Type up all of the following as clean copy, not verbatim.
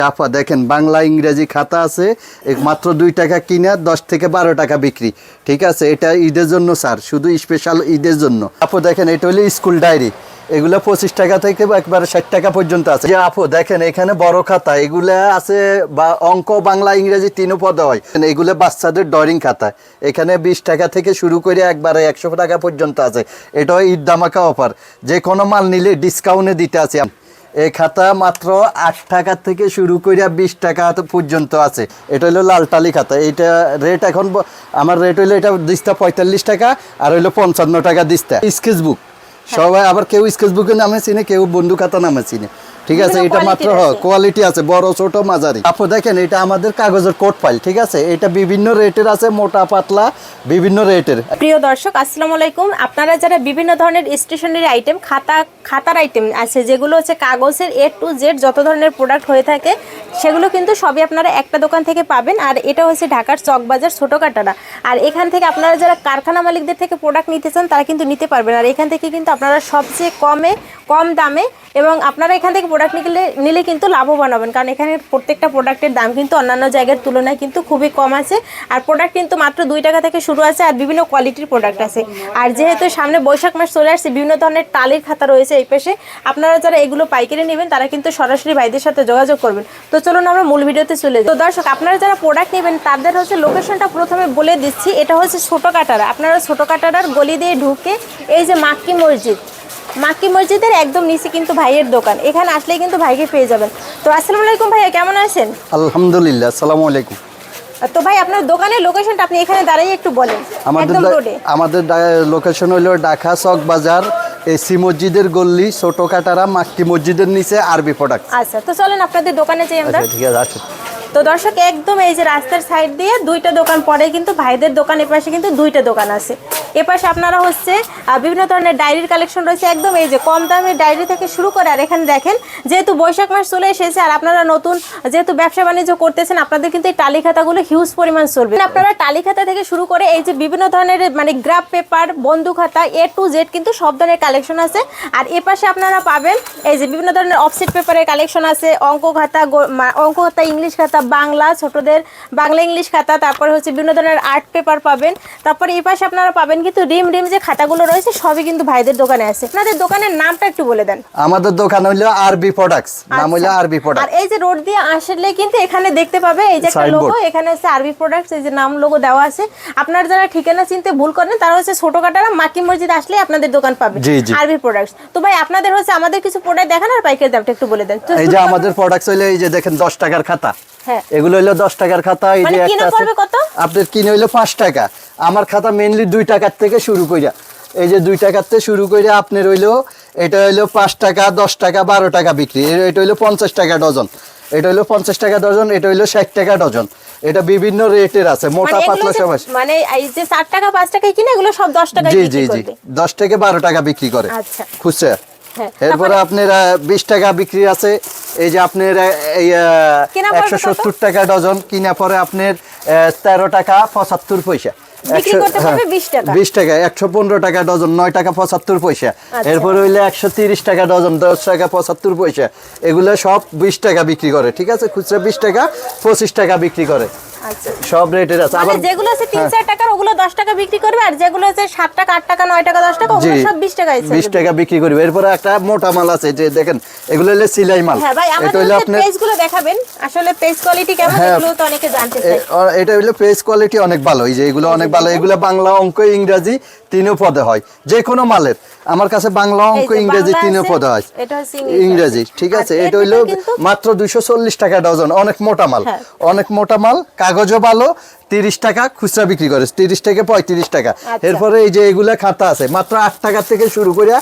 কাপা দেখেন বাংলা ইংরেজি খাতা আছে মাত্র 2 টাকা কিনা 10 থেকে 12 টাকা বিক্রি। ঠিক আছে, এটা ঈদের জন্য স্যার, শুধু স্পেশাল ঈদের জন্য। আপু দেখেন এটা হলো স্কুল ডায়েরি, এগুলো 25 টাকা থেকে একবারে 60 টাকা পর্যন্ত আছে। যে আপু দেখেন এখানে বড় খাতা, এগুলো আছে বা অঙ্ক বাংলা ইংরেজি তিনও পদে হয়। এগুলো বাচ্চাদের ড্রয়িং খাতা, এখানে 20 টাকা থেকে শুরু করে একবারে 100 টাকা পর্যন্ত আছে। এটা ঈদ ধামাকা অফার, যে কোনো মাল নিলে ডিসকাউন্টে দিতে আছে। এই খাতা মাত্র 8 টাকা থেকে শুরু করে 20 টাকা পর্যন্ত আছে। এটা হলো লালটালি খাতা, এটা রেট এখন আমার রেট হলো এটা দিস্তা 45 টাকা আর হইলো 55 টাকা দিস্তা। স্কেচবুক সবাই আবার কেউ স্কেচবুকের নামে চিনে, কেউ বন্ধু খাতা নামে চিনে। ঠিক আছে, এটা মাত্র কোয়ালিটি আছে, বড় ছোট মাঝারি। আপু দেখেন এটা আমাদের কাগজের কোট ফাইল। ঠিক আছে, এটা বিভিন্ন রেটের আছে, মোটা পাতলা বিভিন্ন রেটের। প্রিয় দর্শক আসসালামু আলাইকুম। আপনারা যারা বিভিন্ন ধরনের স্টেশনারি আইটেম, খাতার আইটেম আছে, যেগুলো হচ্ছে কাগজের A to Z যত ধরনের প্রোডাক্ট হয়ে থাকে, সেগুলো কিন্তু সবই আপনারা একটা দোকান থেকে পাবেন। আর এটা হচ্ছে ঢাকার চকবাজার ছোট কাটারা। আর এখান থেকে আপনারা যারা কারখানা মালিকদের থেকে প্রোডাক্ট নিতে চান তারা কিন্তু নিতে পারবেন। আর এখান থেকে কিন্তু আপনারা সবচেয়ে কম দামে এবং আপনারা এখান থেকে প্রোডাক্ট নিলে কিন্তু লাভবান হবেন, কারণ এখানে প্রত্যেকটা প্রোডাক্টের দাম কিন্তু অন্যান্য জায়গার তুলনায় কিন্তু খুবই কম আছে। আর প্রোডাক্ট কিন্তু মাত্র 2 টাকা থেকে শুরু আছে, আর বিভিন্ন কোয়ালিটির প্রোডাক্ট আছে। আর যেহেতু সামনে বৈশাখ মাস চলে আসছে, বিভিন্ন ধরনের টালির খাতা রয়েছে এই পাশে। আপনারা যারা এগুলো পাইকারি নেবেন তারা কিন্তু সরাসরি ভাইদের সাথে যোগাযোগ করবেন। তো চলুন আমরা মূল ভিডিওতে চলে যাই। তো দর্শক আপনারা যারা প্রোডাক্ট নেবেন তাদের হচ্ছে লোকেশনটা প্রথমে বলে দিচ্ছি। এটা হচ্ছে ছোট কাটারা। আপনারা ছোট কাটারার গলি দিয়ে ঢুকে এই যে মাক্কি মসজিদের একদম নিচে কিন্তু ভাইয়ের দোকান, এখানে আসলেই কিন্তু ভাইকে পেয়ে যাবেন। তো আসসালামু আলাইকুম ভাইয়া, কেমন আছেন? আলহামদুলিল্লাহ, আসসালামু আলাইকুম। তো ভাই আপনার দোকানের লোকেশনটা আপনি এখানে দাঁড়িয়ে একটু বলেন। আমাদের লোকেশন হলো ঢাকা চক বাজার, এসি মসজিদের গল্লি, ছোট কাটারা, মাক্কি মসজিদের নিচে, আরবি প্রোডাক্ট। আচ্ছা, তো চলেন আপনাদের দোকানে যাই আমরা। ঠিক আছে, আসুন। তো দর্শক একদম এই যে রাস্তার সাইড দিয়ে 2টা দোকান পরে কিন্তু ভাইদের দোকান, এপাশে কিন্তু 2টা দোকান আছে। এপাশে আপনারা হচ্ছে বিভিন্ন ধরনের ডায়েরির কালেকশন রয়েছে, একদম এই যে কম দামের ডায়েরি থেকে শুরু করে। আর এখানে দেখেন যেহেতু বৈশাখ মাস চলে এসেছে আর আপনারা নতুন যেহেতু ব্যবসা বাণিজ্য করতেছেন, আপনাদের কিন্তু এই টালি খাতাগুলো হিউজ পরিমাণ চলবে। আপনারা টালি খাতা থেকে শুরু করে এই যে বিভিন্ন ধরনের মানে গ্রাফ পেপার, বন্ধু খাতা, A to Z কিন্তু সব ধরনের কালেকশন আছে। আর এপাশে আপনারা পাবেন এই যে বিভিন্ন ধরনের অফসেট পেপারের কালেকশন আছে, অঙ্ক খাতা, ইংলিশ খাতা, বাংলা ছোটদের বাংলা ইংলিশ খাতা, তারপরে হচ্ছে বিভিন্ন ধরনের আর্ট পেপার পাবেন। তারপরে এই পাশে আপনারা পাবেন কিন্তু রিম যে খাতাগুলো রয়েছে সবই কিন্তু ভাইদের দোকানে আছে। আপনাদের দোকানের নামটা একটু বলে দেন। আমাদের দোকান হলো আরবি প্রোডাক্টস, নাম হলো আরবি প্রোডাক্ট। আর এই যে রোড দিয়ে আসলে কিন্তু এখানে দেখতে পাবে এই যে একটা লোগো, এখানে হচ্ছে আরবি প্রোডাক্টস, এই যে নাম লোগো দেওয়া আছে। আপনারা যারা ঠিকানা চিনতে ভুল করেন তারা হচ্ছে ছোট কাটারা মাক্কি মসজিদ আসলে আপনাদের দোকান পাবেন আরবি প্রোডাক্টস। তো ভাই আপনাদের হচ্ছে আমাদের কিছু প্রোডাক্ট দেখান আর পাইকারি দামটা একটু বলে দেন। এই যে আমাদের প্রোডাক্টস হলো এই যে দেখেন 10 টাকার খাতা, এগুলো হলো 10 টাকার খাতা। এই যে একটা আপনাদের কিনে হইলো 5 টাকা। আমার খাতা মেইনলি 2 টাকার থেকে শুরু কইরা, এই যে 2 টাকার থেকে শুরু কইরা আপনার হইলো এটা হইলো 5 টাকা, 10 টাকা, 12 টাকা বিক্রি। এটা হইলো 50 টাকা ডজন, এটা হইলো 50 টাকা ডজন, এটা হইলো 60 টাকা ডজন। এটা বিভিন্ন রেটের আছে, মোটা পাতলা সব আছে। মানে এই যে 4 টাকা 5 টাকা কিনে এগুলো সব 10 টাকা বিক্রি করে। জি 10 থেকে 12 টাকা বিক্রি করে। আচ্ছা, খুচরা। এরপরে আপনার 20 টাকা বিক্রি আছে। এই যে আপনার এই 170 টাকা ডজন, কিনা পরে আপনার 13 টাকা 75 পয়সা। 20 টাকা 115 টাকা ডজন, 9 টাকা 75 পয়সা। এরপরে হইলে 130 টাকা ডজন, 10 টাকা 75 পয়সা। এগুলো সব 20 টাকা বিক্রি করে। ঠিক আছে, খুচরা 20 টাকা 25 টাকা বিক্রি করে। আচ্ছা, সব রেটের আছে। আবার যেগুলো আছে 3-4 টাকার ওগুলো 10 টাকা বিক্রি করবে, আর যেগুলো আছে 7 টাকা 8 টাকা 9 টাকা 10 টাকা ওগুলো সব 20 টাকা আছে, 20 টাকা বিক্রি করবে। এরপর একটা মোটা মাল আছে, যে দেখেন এগুলো হলো সিলাই মাল। হ্যাঁ ভাই, আমাদের পেজগুলো দেখাবেন, আসলে পেজ কোয়ালিটি কেমন এগুলো তো অনেকে জানতে চায়। এটা হলো পেজ কোয়ালিটি অনেক ভালো, এই যে এগুলো অনেক ভালো। এগুলো বাংলা, অঙ্ক, ইংরেজি তিনও পদে হয়, যে কোনো মালের। আমার কাছে বাংলা, অঙ্ক, ইংরেজি তিনও পদে হয়, ইংরেজি। ঠিক আছে, এটা হইলো মাত্র 240 টাকা ডজন, অনেক মোটা মাল, অনেক মোটা মাল। কাগজও ভালো, 30 টাকা খুচরা বিক্রি করে, 30 থেকে 35 টাকা। এরপরে এই যে এগুলা খাতা আছে মাত্র 8 টাকা থেকে শুরু করে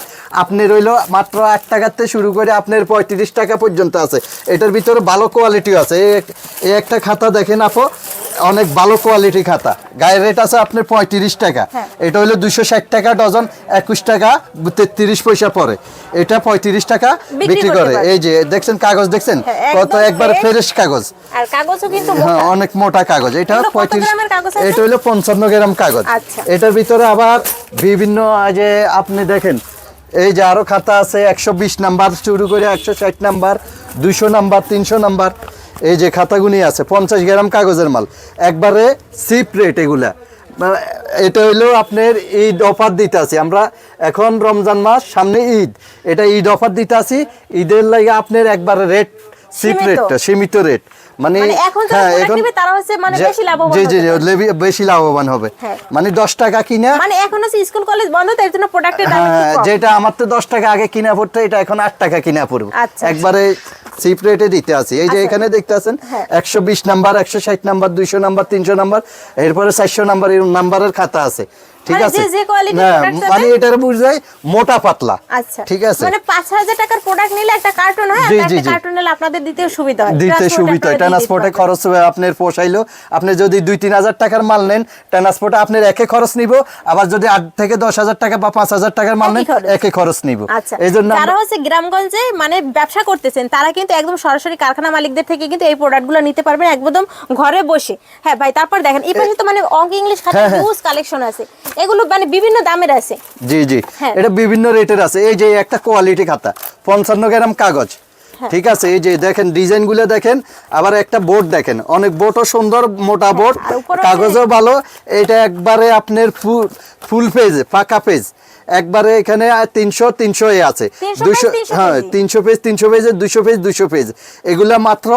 আপনার হইলো মাত্র 8 টাকা থেকে শুরু করে আপনার 35 টাকা পর্যন্ত আছে। এটার ভিতরে ভালো কোয়ালিটিও আছে। এই একটা খাতা দেখেন আপু, অনেক ভালো কোয়ালিটি খাতা, গায়ের রেট আছে আপনার 35 টাকা। এটা হলো 260 টাকা ডজন, 21 টাকা 33 পয়সা পরে। এটা 35 টাকা বিক্রি করে। এই যে দেখছেন কাগজ, দেখছেন কত একবার ফ্রেশ কাগজ, আর কাগজও কিন্তু অনেক মোটা কাগজ। এটা 35, এটা হলো 55 গ্রাম কাগজ। এটার ভিতরে আবার বিভিন্ন যে আপনি দেখেন এই যে আরো খাতা আছে, 120 নাম্বার শুরু করে 160 নাম্বার, 200 নাম্বার, 300 নাম্বার। এই যে খাতাগুনি আছে 50 গ্রাম কাগজের মাল, একবারে চিপ রেট এগুলা। এটা হইলো আপনার ঈদ অফার দিতে আছি আমরা, এখন রমজান মাস, সামনে ঈদ, এটা ঈদ অফার দিতে আছি। ঈদের লাগে আপনার একবারে রেট চিপ রেটটা, সীমিত রেট। মানে এখন যারা প্রোডাক্ট নেবে তারা হচ্ছে মানে বেশি লাভবান হবে। জি বেশি লাভবান হবে। মানে 10 টাকা কিনা, মানে এখন হচ্ছে স্কুল কলেজ বন্ধ, তাই জন্য প্রোডাক্টের দাম একটু কম। যেটা আমার তো 10 টাকা আগে কিনা পড়তো, এটা এখন 8 টাকা কিনা পড়বে। একবারে চিপ রেটে দিতে আছি। এই যে এখানে দেখতে আছেন 120 নাম্বার, 160 নাম্বার, 200 নাম্বার, 300 নাম্বার, এরপরে 400 নাম্বার, এর নাম্বারের খাতা আছে। ঠিক আছে, মানে এটার বুঝায় মোটা পাতলা। আচ্ছা, ঠিক আছে, মানে 5000 টাকার প্রোডাক্ট নিলে একটা কার্টুন হয়, একটা কার্টুন নিলে আপনাদের দিতে সুবিধা হয়, ট্রান্সপোর্টে খরচ হবে আপনার পোষাইলো। আপনি যদি 2-3 হাজার টাকার মাল নেন, ট্রান্সপোর্টে আপনার একে খরচ নিব। আবার যদি 8 থেকে 10,000 টাকা বা 5,000 টাকার মাল নেন, একে খরচ নিব। এইজন্য যারা হচ্ছে গ্রামগঞ্জে মানে ব্যবসা করতেছেন, তারা কিন্তু একদম সরাসরি কারখানা মালিকদের থেকে কিন্তু এই প্রোডাক্টগুলো নিতে পারবেন একদম ঘরে বসে। হ্যাঁ ভাই, তারপর দেখেন এই পাশে তো মানে অঙ্ক ইংলিশ খাতা হিউজ কালেকশন আছে, এগুলো মানে বিভিন্ন দামের আছে। জি এটা বিভিন্ন রেটের আছে। এই যে একটা কোয়ালিটি খাতা 55 গ্রাম কাগজ। ঠিক আছে, এই যে দেখেন ডিজাইনগুলো দেখেন, আবার একটা বোর্ড দেখেন, অনেক বোর্ডও সুন্দর, মোটা বোর্ড, কাগজও ভালো। এটা একবারে আপনার ফুল পেজ, পাকা পেজ একবারে। এখানে 300 এ আছে, 200, হ্যাঁ 300 পেজ, 300 পেজ, 200 পেজ, 200 পেজ, এগুলা মাত্র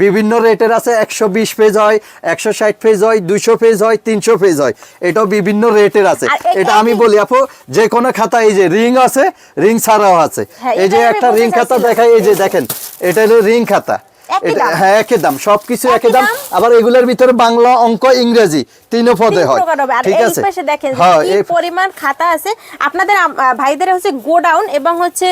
বিভিন্ন রেটের আছে। 120 পেজ হয়, 160 পেজ হয়, 200 পেজ হয়, 300 পেজ হয়, এটাও বিভিন্ন রেটের আছে। এটা আমি বলি আপু, যে কোনো খাতা, এই যে রিং আছে, রিং ছাড়াও আছে। এই যে একটা রিং খাতা দেখাই, এই যে দেখেন, এটা হলো রিং খাতা। হ্যাঁ, একই দাম, সবকিছু একই দাম। আবার এগুলোর ভিতরে বাংলা, অঙ্ক, ইংরেজি 3 পদে হয়। ঠিক আছে, দেখেন কি পরিমাণ খাতা আছে। আপনাদের ভাইদের হচ্ছে গোডাউন এবং হচ্ছে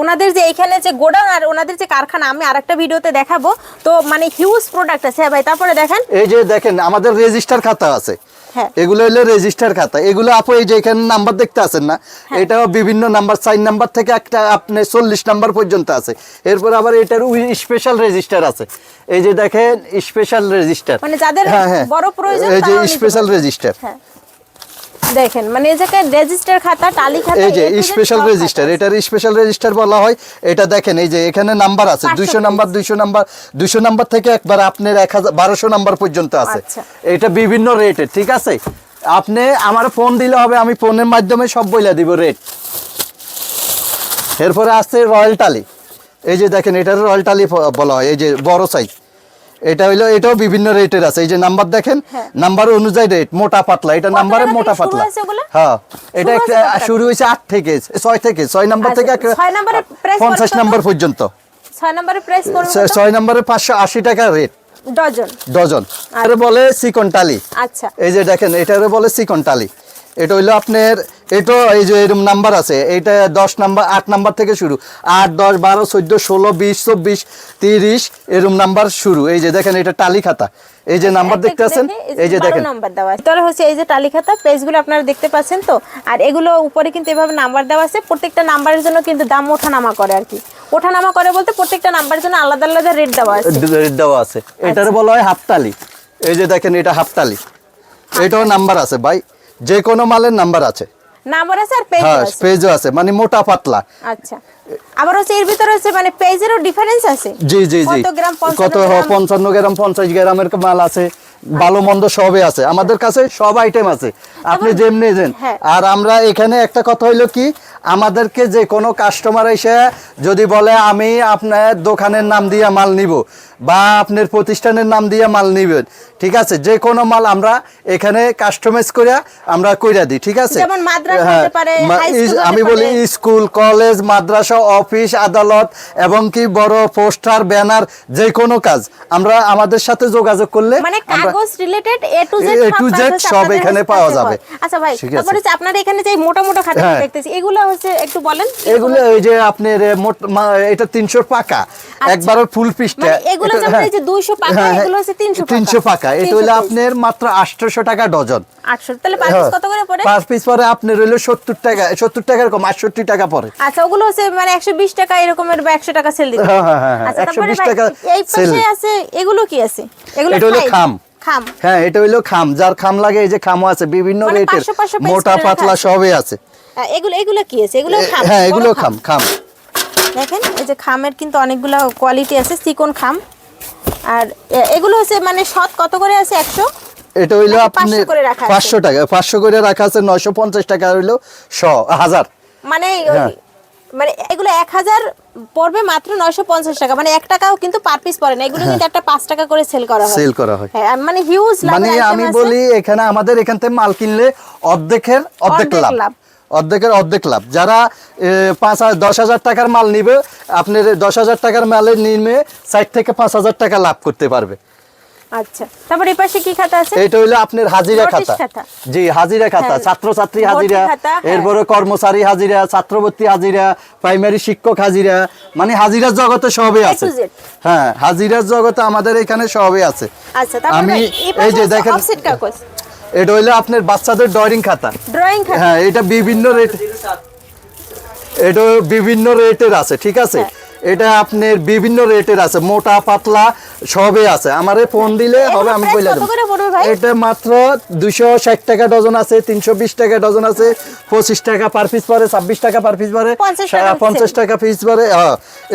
ওনাদের যে এখানে যে গোডাউন আর ওনাদের যে কারখানা, আমি আরেকটা ভিডিওতে দেখাবো। তো মানে হিউজ প্রোডাক্ট আছে। হ্যাঁ ভাই, তারপরে দেখেন এই যে দেখেন আমাদের রেজিস্টার খাতা আছে। এগুলো হলো রেজিস্টার খাতা। এগুলো আপু এই যে এখানে নাম্বার দেখতে আছেন না, এটাও বিভিন্ন নাম্বার, 4 নাম্বার থেকে একটা আপনি 40 নাম্বার পর্যন্ত আছে। এরপর আবার এটার স্পেশাল রেজিস্টার আছে। এই যে দেখেন স্পেশাল রেজিস্টার, মানে যাদের বড় প্রয়োজন, এই যে স্পেশাল রেজিস্টার দেখেন, মানে এই জায়গায় রেজিস্টার খাতা, টালি খাতা, এই যে স্পেশাল রেজিস্টার, এটার স্পেশাল রেজিস্টার বলা হয়। এটা দেখেন, এই যে এখানে নাম্বার আছে 200 নাম্বার, 200 নাম্বার থেকে একবার আপনার 1200 নাম্বার পর্যন্ত আছে। এটা বিভিন্ন রেটের। ঠিক আছে, আপনি আমার ফোন দিলে হবে, আমি ফোনের মাধ্যমে সব বইলা দিব রেট। এরপরে আছে রয়্যাল টালি। এই যে দেখেন, এটার রয়্যাল টালি বলা হয়, এই যে বড় সাইজ। এটা হইলো, এটাও বিভিন্ন রেটের আছে। এই যে নাম্বার দেখেন, নাম্বার অনুযায়ী রেট, মোটা পাতলা, এটা নাম্বারে মোটা পাতলা। হ্যাঁ, এটা শুরু হয়েছে 8 থেকে 6 নাম্বার থেকে 50 নাম্বার পর্যন্ত। 6 নম্বরে প্রেস করুন, 6 নম্বরে 580 টাকা রেট ডজন। আর বলে চিকন টালি। আচ্ছা, এই যে দেখেন, এটারে বলে চিকন টালি। এটা হইলো আপনার, এটা এই যে এরকম নাম্বার আছে, এটা 10 নাম্বার, 8 নাম্বার থেকে শুরু, 8, 10, 12, 14, 16, 20, 24, 30 এরকম নাম্বার শুরু। এই যে দেখেন, এটা টালি খাতা। এই যে নাম্বার দেখতে আছেন, এই যে দেখেন নাম্বার দেওয়া আছে। তাহলে হচ্ছে এই যে টালি খাতা পেজগুলো আপনারা দেখতে পাচ্ছেন তো। আর এগুলো উপরে কিন্তু এভাবে নাম্বার দেওয়া আছে। প্রত্যেকটা নাম্বারের জন্য কিন্তু দাম ওঠানামা করে আর কি। ওঠানামা করে বলতে প্রত্যেকটা নাম্বারের জন্য আলাদা আলাদা রেট দেওয়া আছে। এটারে বলা হয় হাফ টালি। এই যে দেখেন, এটা হাফ টালি, এটাও নাম্বার আছে ভাই, যে কোনো মালের নাম্বার আছে, আর পেজও আছে, মানে মোটা পাতলা। আচ্ছা, আবার হচ্ছে এর ভিতরে হচ্ছে মানে পেজেরও ডিফারেন্স আছে। জি কত গ্রাম, 55 গ্রাম, 50 গ্রামের মাল আছে, ভালো মন্দ সবই আছে আমাদের কাছে, সব আইটেম আছে, আপনি যেমনি নেন। আর আমরা এখানে একটা কথা হইলো কি, আমাদেরকে যে কোনো কাস্টমার এসে যদি বলে আমি আপনার দোকানের নাম দিয়ে মাল নিব বা আপনার প্রতিষ্ঠানের নাম দিয়ে মাল নিবেন, ঠিক আছে, যে কোনো মাল আমরা এখানে কাস্টমাইজ করে আমরা কইরা দিই। ঠিক আছে, আমি বলি স্কুল, কলেজ, মাদ্রাসা, অফিস, আদালত এবং কি বড় পোস্টার, ব্যানার, যে কোনো কাজ আমরা আমাদের সাথে যোগাযোগ করলে কাগজ রিলেটেড এ টু জেড সব এখানে পাওয়া যাবে। আচ্ছা ভাই, তারপরে হচ্ছে আপনারা এখানে যে মোটা মোটা খাতা দেখতেছি, এগুলো হচ্ছে একটু বলেন। এগুলো এই যে আপনার এটা 300 পাকা, একবার ফুল পিসটা। এগুলো যেমন এই যে 200 পাকা, এগুলো হচ্ছে 300 পাকা। এটা হলো আপনার মাত্র 800 টাকা ডজন। 800, তাহলে 5 পিস কত করে পড়ে? 5 পিস পরে আপনার হলো 70 টাকা, 70 টাকার কম 68 টাকা পড়ে। আচ্ছা, ওগুলো হচ্ছে মানে 120 টাকা এরকমের বা 100 টাকা সেল দিতে। হ্যাঁ, 120 টাকা এই পাশে আছে, এগুলো কি আছে? এগুলো এটা হলো খাম। হ্যাঁ, এটা হলো খাম, যার খাম লাগে এই যে খামও আছে, বিভিন্ন রেটের, মোটা পাতলা সবই আছে। এগুলো কি আছে? এগুলো খাম। হ্যাঁ, এগুলো খাম। দেখেন, এই যে খামের কিন্তু অনেকগুলো কোয়ালিটি আছে। চিকন খাম, আর এগুলো হচ্ছে মানে শত কত করে আছে 100? এটা হইলো আপনি 500 করে রাখা আছে? 500 টাকা 500 করে রাখা আছে, 950 টাকা হইলো 1000। মানে হ্যাঁ। মানে এগুলো 1000 পড়বে মাত্র 950 টাকা, মানে 1 টাকাও কিন্তু পার পিস পড়ে না, এগুলো কিন্তু একটা 5 টাকা করে সেল করা হয়। সেল করা হয়। হ্যাঁ, মানে হিউজ লাভ। মানে আমি বলি এখানে আমাদের এখান থেকে মাল কিনলে অর্ধেকের অর্ধেক লাভ, অর্ধেকের অর্ধেক লাভ। যারা 10,000 টাকার মাল নিবে, আপনার 10,000 টাকার মালে নিমে 60 থেকে 5,000 টাকা লাভ করতে পারবে। আচ্ছা, তারপর এই পাশে কি খাতা আছে? এটা হইলো আপনার হাজিরা নোটিশ খাতা। খাতা। জি, হাজিরা খাতা, হ্যাঁ। ছাত্র ছাত্রী হাজিরা, ভর্তি খাতা, হ্যাঁ। এরপরে কর্মচারী হাজিরা, ছাত্রবর্তী হাজিরা, প্রাইমারি শিক্ষক হাজিরা, মানে হাজিরার জগতে সবই আছে। A to Z। হ্যাঁ, হাজিরার জগতে আমাদের এখানে সবই আছে। আচ্ছা, তারপর আমি এই যে দেখেন, অফসেট কাগজ, এটা হইলো আপনার বাচ্চাদের ড্রয়িং খাতা। ড্রয়িং খাতা। হ্যাঁ, এটা বিভিন্ন রেট, এটা বিভিন্ন রেটের আছে, ঠিক আছে। হ্যাঁ। এটা আপনার বিভিন্ন রেটের আছে, মোটা পাতলা সবই আছে। আমারে ফোন দিলে হবে, আমি বলে দেব। এটা মাত্র 260 টাকা ডজন আছে, 320 টাকা ডজন আছে, 25 টাকা পার পিস পরে, 26 টাকা পার পিস পরে, 50 টাকা পিস পরে।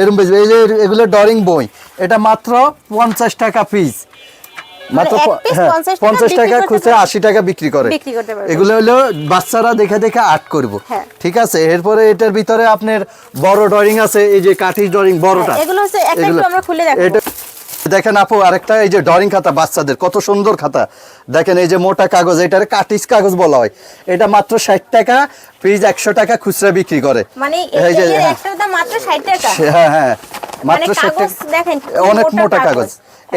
এরকম বুঝবে। এই যে এগুলো ড্রয়িং বই, এটা মাত্র 50 টাকা পিস, মাত্র 50 টাকা খুচরা, 80 টাকা বিক্রি করে। এগুলো হলো বাচ্চারা দেখে দেখে আর্ট করব, ঠিক আছে। এরপরে এটার ভিতরে আপনার বড় ড্রয়িং আছে, এই যে কাঠি ড্রয়িং বড়টা, এগুলো হচ্ছে একটা একটু আমরা খুলে দেখাবো। এটা দেখেন আপু, আরেকটা এই যে ড্রয়িং খাতা বাচ্চাদের, কত সুন্দর খাতা দেখেন। এই যে মোটা কাগজ, এটারে কাটিস কাগজ বলা হয়। এটা মাত্র 60 টাকা পিস, 100 টাকা খুচরা বিক্রি করে। মানে এই যে এর একটার দাম মাত্র 60 টাকা। হ্যাঁ হ্যাঁ, মাত্র মানে 60 কাগজ টাকা, দেখেন অনেক মোটা কাগজ।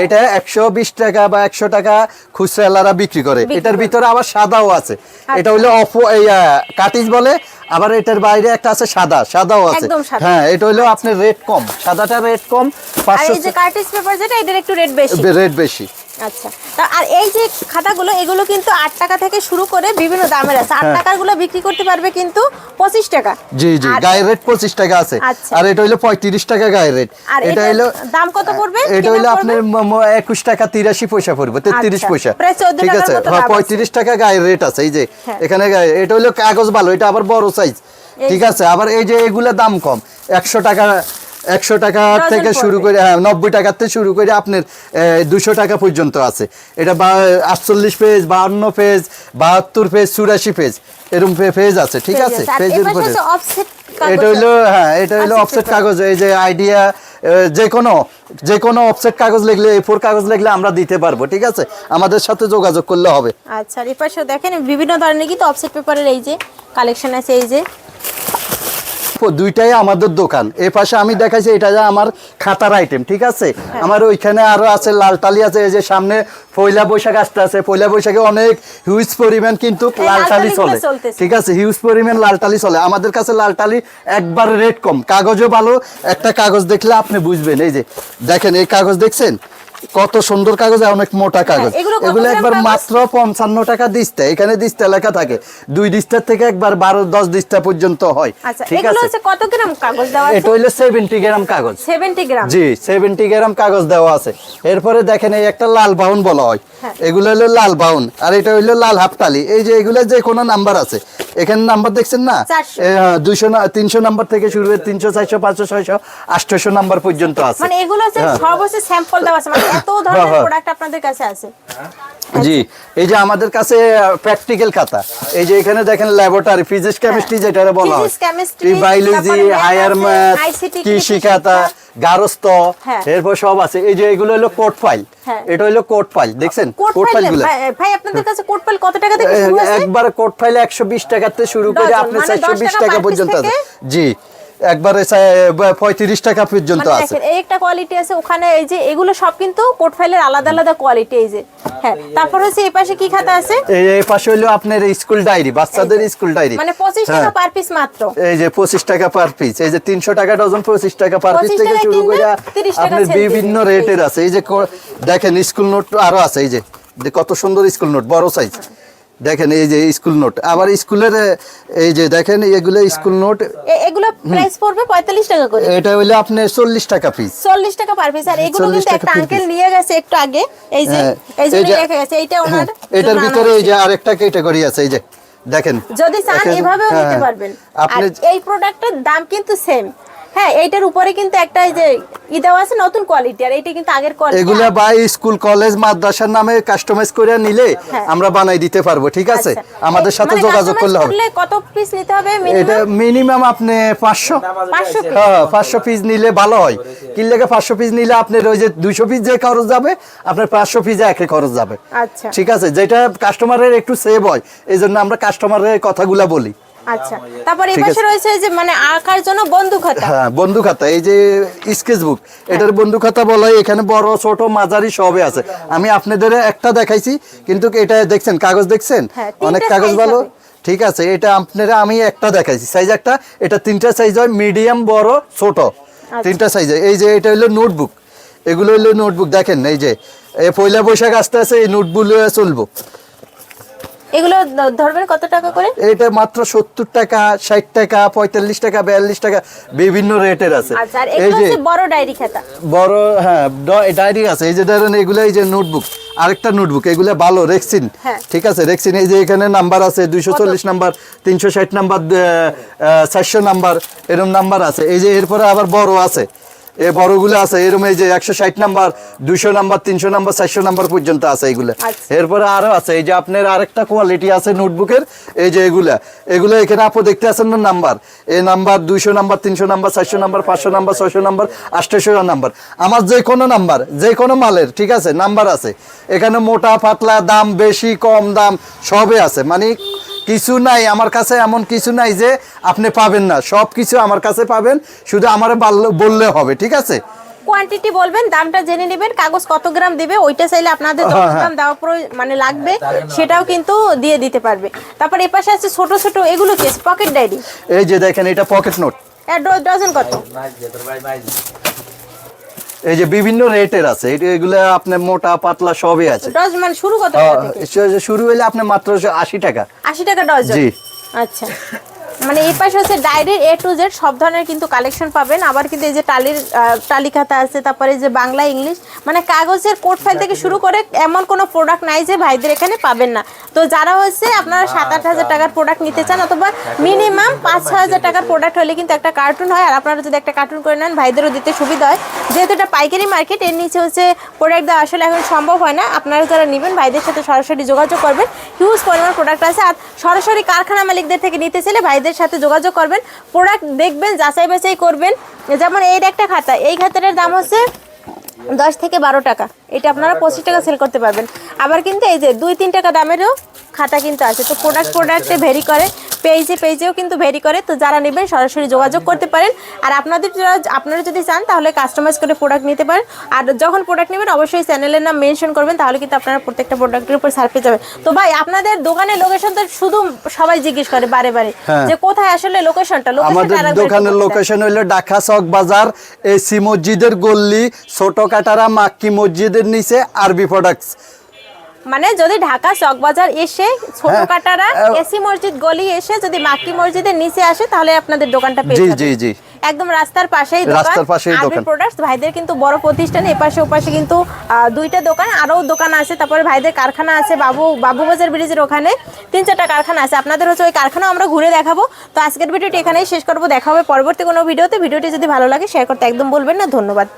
এটা 120 টাকা বা 100 টাকা খুচরা বিক্রি করে। এটার ভিতরে আবার সাদাও আছে। এটা হলো কাটিস বলে, আবার এটার বাইরে একটা আছে সাদাও আছে। হ্যাঁ, এটা হলো আপনার রেট কম, সাদাটা রেট কম। 500। এই যে কার্টিস পেপার যেটা, এটার একটু রেট বেশি। রেট বেশি। আচ্ছা, আর এই যে খাতাগুলো, এগুলো কিন্তু 8 টাকা থেকে শুরু করে বিভিন্ন দামের আছে। 8 টাকার গুলো বিক্রি করতে পারবে কিন্তু 25 টাকা। জি জি, গায়ের রেট 25 টাকা আছে। আর এটা হলো 35 টাকা গায়ের রেট। এটা হলো দাম কত পড়বে? এটা হলো আপনার 21 টাকা 83 পয়সা পড়বে, 33 পয়সা, ঠিক আছে। 35 টাকা গায়ের রেট আছে। এই যে এখানে এটা হলো কাগজ ভালো, এটা আবার বড় সাইজ, ঠিক আছে। আবার এই যে এগুলো দাম কম, 100 টাকা থেকে শুরু করে, 90 টাকা থেকে শুরু করে আপনার 200 টাকা পর্যন্ত আছে। এটা 48 পেজ, 52 পেজ, 72 পেজ, 84 পেজ, এরকম পেজ আছে, ঠিক আছে। পেজের উপরে এটা হইলো, হ্যাঁ, এটা হইলো অফসেট কাগজ। এই যে আইডিয়া, যে কোনো অফসেট কাগজ লিখলে, A4 কাগজ লিখলে আমরা দিতে পারবো, ঠিক আছে। আমাদের সাথে যোগাযোগ করলে হবে। আচ্ছা, এই পাশে দেখেন বিভিন্ন ধরনের কিন্তু অফসেট পেপারের এই যে কালেকশন আছে। এই যে দুইটাই আমাদের দোকান। এই পাশে আমি দেখাইছি, এটা যে আমার খাতার আইটেম, ঠিক আছে। আমার ওইখানে আরো আছে, লালটালি আছে। এই যে সামনে পয়লা বৈশাখ আসতে আছে, পয়লা বৈশাখে অনেক হিউজ পরিমাণ কিন্তু লালটালি চলে, ঠিক আছে। হিউজ পরিমাণ লালটালি চলে আমাদের কাছে। লালটালি একবার রেট কম, কাগজও ভালো। একটা কাগজ দেখলে আপনি বুঝবেন। এই যে দেখেন, এই কাগজ দেখছেন কত সুন্দর কাগজ, অনেক মোটা কাগজ। এগুলো একবার মাত্র 55 টাকা দিস্তা। এখানে দিস্তা লেখা থাকে, 2 দিস্তার থেকে একবার 12-10 দিস্তা পর্যন্ত হয়, ঠিক আছে। কত গ্রাম কাগজ দেওয়া আছে? এটা হলো 70 গ্রাম কাগজ। 70 গ্রাম, জি, 70 গ্রাম কাগজ দেওয়া আছে। এরপরে দেখেন, এই একটা লাল বাউন বলা হয়, এগুলো হলো লাল বাউন। আর এটা হলো লাল হাফতালি। এই যে এগুলো যে কোনো নাম্বার আছে, এখানে নাম্বার দেখছেন না, 200 300 নাম্বার থেকে শুরু করে 300, 400, 500, 600, 800 নাম্বার পর্যন্ত আছে। মানে এগুলো হচ্ছে সব হচ্ছে স্যাম্পল দেওয়া আছে, মানে এত ধরনের প্রোডাক্ট আপনাদের কাছে আছে। জি, এই যে আমাদের কাছে প্র্যাকটিক্যাল খাতা। এই যে এখানে দেখেন ল্যাবরেটরি, ফিজিক্স কেমিস্ট্রি যেটা বলা হয়, বায়োলজি, হায়ার ম্যাথ, কৃষি খাতা, গারস্থ, এরপর সব আছে। এই যে এগুলো হলো কোড ফাইল, এটা হলো কোড ফাইল, দেখছেন কোড ফাইল গুলো। ভাই আপনাদের কাছে কোড ফাইল কত টাকা থেকে শুরু আছে? একবার কোড ফাইল 120 টাকা থেকে শুরু করে আপনি 420 টাকা পর্যন্ত আছে। জি, একবারে 35 টাকা পর্যন্ত আছে। দেখেন, এই একটা কোয়ালিটি আছে ওখানে। এই যে এগুলো সব কিন্তু কোড ফাইলের আলাদা আলাদা কোয়ালিটি। এই যে হ্যাঁ, তারপর হচ্ছে এই পাশে কি খাতা আছে? এই পাশে হলো আপনার স্কুল ডায়েরি, বাচ্চাদের স্কুল ডায়েরি, মানে 25 টাকা পার পিস মাত্র। এই যে 25 টাকা পার পিস। এই যে 300 টাকা ডজন, 25 টাকা পার পিস থেকে শুরু করে আপনার বিভিন্ন রেটের আছে। এই যে দেখেন, স্কুল নোট আরো আছে। এই যে কত সুন্দর স্কুল নোট, বড় সাইজ। দেখেন, এই যে স্কুল নোট, আবার স্কুলের এই যে দেখেন, এগুলো স্কুল নোট। এগুলো প্রাইস পড়বে 45 টাকা করে। এটা হইলো আপনার 40 টাকা পিস, 40 টাকা পার পিস। আর এগুলো কিন্তু একটা আঙ্কেল নিয়ে গেছে একটু আগে। এই যে রেখে গেছে, এইটা ওনার। এটার ভিতরে এই যে আরেকটা ক্যাটাগরি আছে। এই যে দেখেন, যদি চান এভাবেও নিতে পারবেন। আর এই প্রোডাক্টের দাম কিন্তু সেম। হ্যাঁ এইটার উপরে কিন্তু একটা এই যে দেওয়া আছে নতুন কোয়ালিটি, আর এটা কিন্তু আগের কোয়ালিটি। এগুলা ভাই স্কুল কলেজ মাদ্রাসার নামে কাস্টমাইজ করে নিলে আমরা বানাই দিতে পারবো, ঠিক আছে? আমাদের সাথে যোগাযোগ করলে হবে। কত পিস নিতে হবে? এটা মিনিমাম আপনি 500 হ্যাঁ 500 পিস নিলে ভালো হয়। কি লাগে 500 পিস নিলে আপনার ওই যে 200 পিস যে খরচ যাবে আপনার 500 পিস একই খরচ যাবে। আচ্ছা ঠিক আছে, যেটা কাস্টমারের একটু সেভ হয় এই জন্য আমরা কাস্টমারের কথাগুলা বলি। আচ্ছা, তারপর এই পাশে রয়েছে যে মানে আঁকার জন্য বন্ধু খাতা। হ্যাঁ বন্ধু খাতা, এই যে স্কেচ বুক, এটার বন্ধু খাতা বলা হয়। এখানে বড় ছোট মাঝারি সবই আছে। আমি আপনাদের একটা দেখাইছি, কিন্তু এটা দেখছেন কাগজ দেখছেন অনেক কাগজ ভালো, ঠিক আছে? এটা আপনারা আমি একটা দেখাইছি সাইজ একটা, এটা 3টা সাইজ হয়, মিডিয়াম বড় ছোট 3টা সাইজ। এই যে এটা হলো নোটবুক, এগুলো হলো নোটবুক। দেখেন এই যে পয়লা বৈশাখ আসতে আছে, এই নোটবুক চলবো। এগুলো ধরবেন কত টাকা করে? এটা মাত্র 70 টাকা, 60 টাকা, 45 টাকা, 42 টাকা, বিভিন্ন রেটের আছে। আচ্ছা, আর এগুলো হচ্ছে বড় ডায়েরি খাতা। বড় হ্যাঁ ডায়েরি আছে। এই যে ধরেন এগুলো এই যে নোটবুক, আরেকটা নোটবুক, এগুলো ভালো রেক্সিন, ঠিক আছে? রেক্সিন এই যে এখানে নাম্বার আছে 240 নাম্বার, 360 নাম্বার, 400 নাম্বার, এরকম নাম্বার আছে। এই যে এরপরে আবার বড় আছে, এই বড়গুলো আছে এরকম, এই যে 160 নাম্বার, 200 নাম্বার, 300 নাম্বার, 400 নাম্বার পর্যন্ত আছে এইগুলো। এরপরে আরো আছে, এই যে আপনার আরেকটা কোয়ালিটি আছে নোটবুকের, এই যে এগুলো এখানে আপনি দেখতে আছেন না নাম্বার, এই number 200 number, 300 number, 400 number, 500 number, 600 number, 800 number. আমার যে কোনো নাম্বার, যে কোনো মালের, ঠিক আছে, নাম্বার আছে এখানে। মোটা পাতলা, দাম বেশি কম দাম সবই আছে, মানে কিছু নাই আমার কাছে, এমন কিছু নাই যে আপনি পাবেন না, সব কিছু আমার কাছে পাবেন, শুধু আমার বললে হবে, ঠিক আছে? কোয়ান্টিটি বলবেন, দামটা জেনে নেবেন, কাগজ কত গ্রাম দিবে ওইটা চাইলে আপনাদের যত গ্রাম দেওয়া মানে লাগবে সেটাও কিন্তু দিয়ে দিতে পারবে। তারপর এই পাশে আছে ছোট ছোট, এগুলো কি পকেট ডায়েরি? এই যে দেখেন এটা পকেট নোট, ডজন কত? এই যে বিভিন্ন রেটের আছে, এগুলো আপনার মোটা পাতলা সবই আছে। ডজন মানে শুরু কত টাকা থেকে? শুরু হইলে আপনি মাত্র 80 টাকা। 80 টাকা ডজন? জি। আচ্ছা, মানে এই পাশে হচ্ছে ডায়েরির A to Z সব ধরনের কিন্তু কালেকশন পাবেন। আবার কিন্তু এই যে টালি খাতা আছে, তারপরে যে বাংলা ইংলিশ, মানে কাগজের কোড ফাইল থেকে শুরু করে এমন কোনো প্রোডাক্ট নাই যে ভাইদের এখানে পাবেন না। তো যারা হচ্ছে আপনারা 7-8 হাজার টাকার প্রোডাক্ট নিতে চান, অথবা মিনিমাম 5-6 হাজার টাকার প্রোডাক্ট হলে কিন্তু একটা কার্টুন হয়, আর আপনারা যদি একটা কার্টুন করে নেন ভাইদেরও দিতে সুবিধা হয়। যেহেতু এটা পাইকারি মার্কেট, এর নিচে হচ্ছে প্রোডাক্ট দেওয়া আসলে এখন সম্ভব হয় না। আপনারা যারা নেবেন ভাইদের সাথে সরাসরি যোগাযোগ করবেন, হিউজ পরিমাণ প্রোডাক্ট আছে। আর সরাসরি কারখানা মালিকদের থেকে নিতে চাইলে ভাইদের সাথে যোগাযোগ করবেন, প্রোডাক্ট দেখবেন, যাচাই বাছাই করবেন। যেমন এই একটা খাতা, এই খাতাটার দাম হচ্ছে 10 থেকে 12 টাকা, এটা আপনারা 25 টাকা সেল করতে পারবেন। আবার কিন্তু এই যে 2-3 টাকা দামেরও খাতা কিন্তু আছে। তো প্রোডাক্টে ভেরি করে, পেজেও কিন্তু ভেরি করে। তো যারা নেবেন সরাসরি যোগাযোগ করতে পারেন। আর আপনারা যদি চান তাহলে কাস্টমাইজ করে প্রোডাক্ট নিতে পারেন। আর যখন প্রোডাক্ট নেবেন অবশ্যই চ্যানেলের নাম মেনশন করবেন, তাহলে কিন্তু আপনারা প্রত্যেকটা প্রোডাক্টের উপর ছাড় পেয়ে যাবেন। তো ভাই আপনাদের দোকানের লোকেশন তো শুধু সবাই জিজ্ঞেস করে বারে বারে যে কোথায় আসলে লোকেশনটা? আমাদের দোকানের লোকেশন হলো ঢাকা চক বাজার, এসি মসজিদের গল্লি, ছোট কাটারা মাক্কি মসজিদের নিচে, আরবি প্রোডাক্টস। মানে যদি ঢাকা চকবাজার এসে ছোট কাটারা এসি মসজিদ গলি এসে যদি মাক্কি মসজিদের নিচে আসে তাহলে আপনাদের দোকানটা পেয়ে যাবেন। জি জি, একদম রাস্তার পাশেই দোকান, আরবি প্রোডাক্টস। ভাইদের কিন্তু বড় প্রতিষ্ঠান, এপাশে ওপাশে কিন্তু 2টা দোকান, আরো দোকান আছে। তারপরে ভাইদের কারখানা আছে বাবুবাজার ব্রিজের ওখানে 3-4টা কারখানা আছে। আপনাদের হচ্ছে ওই কারখানাও আমরা ঘুরে দেখাবো। তো আজকের ভিডিওটি এখানেই শেষ করবো, দেখা হবে পরবর্তী কোনো ভিডিওতে। ভিডিওটি যদি ভালো লাগে শেয়ার করতে একদম বলবেন না। ধন্যবাদ।